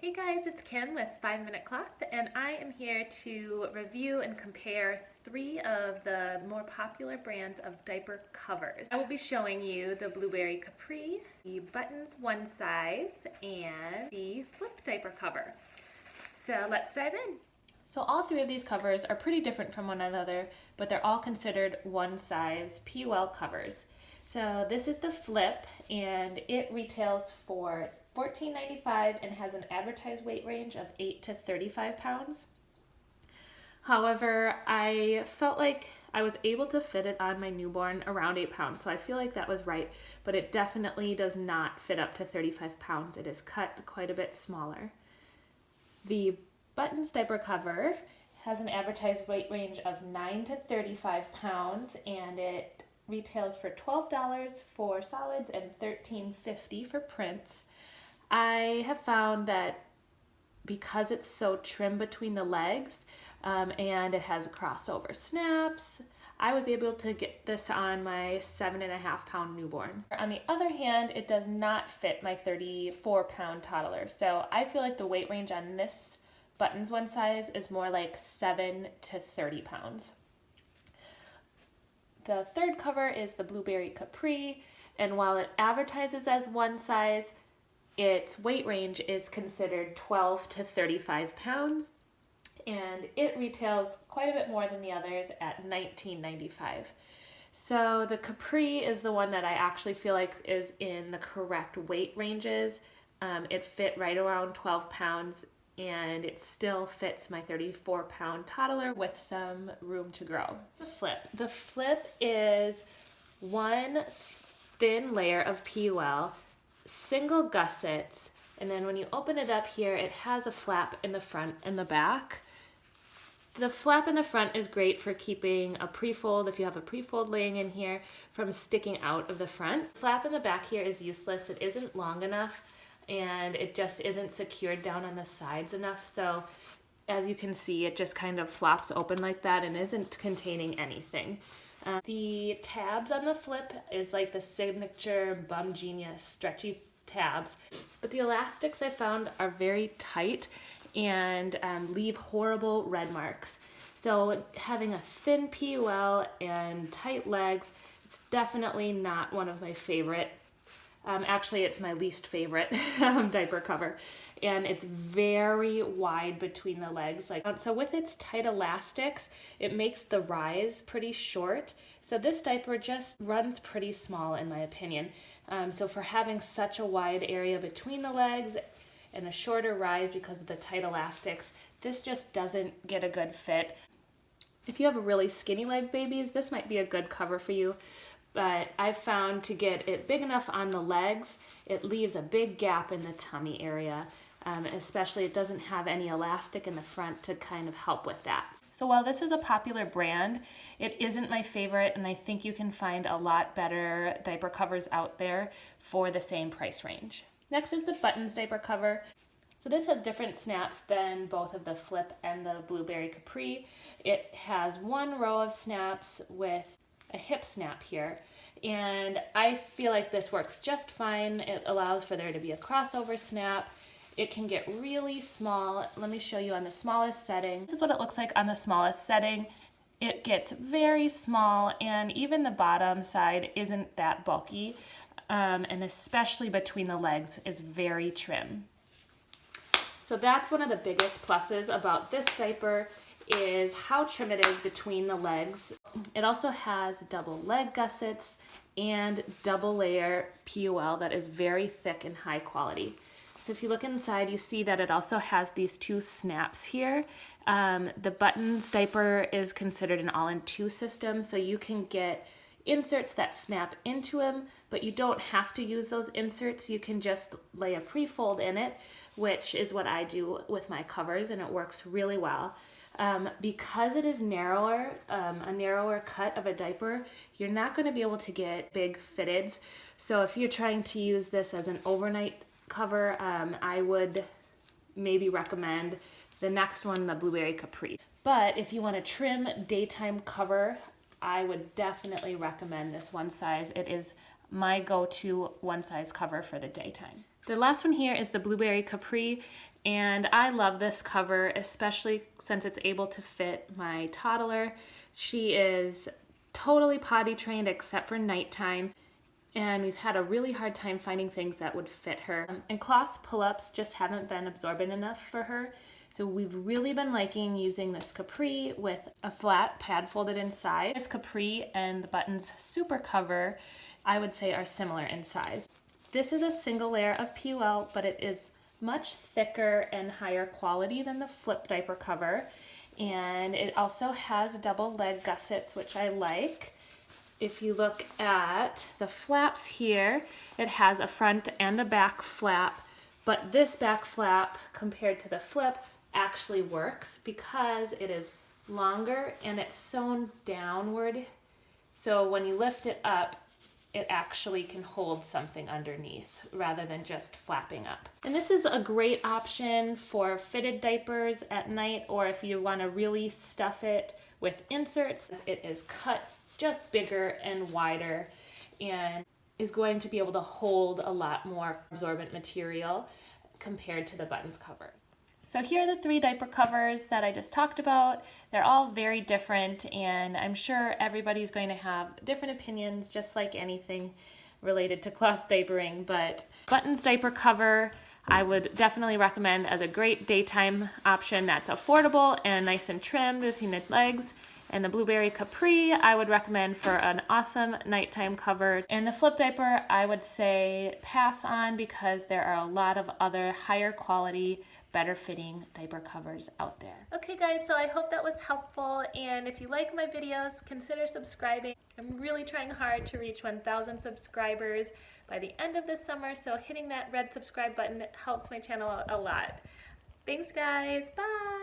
Hey guys, it's Kim with 5 Minute Cloth, and I am here to review and compare 3 of the more popular brands of diaper covers. I will be showing you the Blueberry Capri, the Buttons One Size, and the Flip diaper cover. So let's dive in. So all 3 of these covers are pretty different from one another, but they're all considered one size PUL covers. So this is the Flip, and it retails for $14.95 and has an advertised weight range of 8 to 35 pounds. However, I felt like I was able to fit it on my newborn around 8 pounds, so I feel like that was right, but it definitely does not fit up to 35 pounds. It is cut quite a bit smaller. The Buttons diaper cover has an advertised weight range of 9 to 35 pounds, and it retails for $12 for solids and $13.50 for prints. I have found that because it's so trim between the legs and it has crossover snaps, I was able to get this on my 7.5 pound newborn. On the other hand, it does not fit my 34 pound toddler. So I feel like the weight range on this Buttons One Size is more like 7 to 30 pounds. The third cover is the Blueberry Capri, and while it advertises as one size, its weight range is considered 12 to 35 pounds, and it retails quite a bit more than the others at $19.95. So the Capri is the one that I actually feel like is in the correct weight ranges. It fit right around 12 pounds, and it still fits my 34 pound toddler with some room to grow. The Flip is one thin layer of PUL, single gussets, and then when you open it up here, it has a flap in the front and the back. The flap in the front is great for keeping a pre-fold, if you have a pre-fold laying in here, from sticking out of the front. The flap in the back here is useless. It isn't long enough, and it just isn't secured down on the sides enough. So as you can see, it just kind of flops open like that and isn't containing anything. The tabs on the Flip is like the signature Bumgenius stretchy tabs, but the elastics I found are very tight and leave horrible red marks. So having a thin PUL and tight legs, it's definitely not one of my favorite. Actually, it's my least favorite diaper cover, and it's very wide between the legs. So with its tight elastics, it makes the rise pretty short. So this diaper just runs pretty small in my opinion. So for having such a wide area between the legs and a shorter rise because of the tight elastics, this just doesn't get a good fit. If you have really skinny leg babies, this might be a good cover for you. But I've found to get it big enough on the legs, it leaves a big gap in the tummy area. Especially it doesn't have any elastic in the front to kind of help with that. So while this is a popular brand, it isn't my favorite, and I think you can find a lot better diaper covers out there for the same price range. Next is the Buttons diaper cover. So this has different snaps than both of the Flip and the Blueberry Capri. It has one row of snaps with a hip snap here, and I feel like this works just fine. It allows for there to be a crossover snap. It can get really small. Let me show you on the smallest setting. This is what it looks like on the smallest setting. It gets very small, and even the bottom side isn't that bulky, and especially between the legs is very trim. So that's one of the biggest pluses about this diaper, is how trim it is between the legs. It also has double leg gussets and double layer PUL that is very thick and high quality. So if you look inside, you see that it also has these 2 snaps here. The Buttons diaper is considered an all-in-2 system, so you can get inserts that snap into them, but you don't have to use those inserts. You can just lay a pre-fold in it, which is what I do with my covers, and it works really well. Because it is narrower, a narrower cut of a diaper, you're not going to be able to get big fitteds. So if you're trying to use this as an overnight cover, I would maybe recommend the next one, the Blueberry Capri. But if you want a trim daytime cover, I would definitely recommend this one size. It is my go-to one size cover for the daytime. The last one here is the Blueberry Capri, and I love this cover, especially since it's able to fit my toddler. She is totally potty trained except for nighttime, and we've had a really hard time finding things that would fit her. And cloth pull-ups just haven't been absorbent enough for her. So we've really been liking using this Capri with a flat pad folded inside. This Capri and the Buttons Super Cover, I would say, are similar in size. This is a single layer of PUL, but it is much thicker and higher quality than the Flip diaper cover. And it also has double leg gussets, which I like. If you look at the flaps here, it has a front and a back flap, but this back flap compared to the Flip actually works because it is longer and it's sewn downward. So when you lift it up, it actually can hold something underneath rather than just flapping up. And this is a great option for fitted diapers at night, or if you want to really stuff it with inserts. It is cut just bigger and wider and is going to be able to hold a lot more absorbent material compared to the Buttons cover. So here are the 3 diaper covers that I just talked about. They're all very different, and I'm sure everybody's going to have different opinions, just like anything related to cloth diapering. But Buttons diaper cover, I would definitely recommend as a great daytime option that's affordable and nice and trimmed with painted legs. And the Blueberry Capri, I would recommend for an awesome nighttime cover. And the Flip diaper, I would say pass on because there are a lot of other higher quality, better fitting diaper covers out there. Okay guys, so I hope that was helpful, and if you like my videos, consider subscribing. I'm really trying hard to reach 1,000 subscribers by the end of this summer, so hitting that red subscribe button helps my channel a lot. Thanks guys, bye!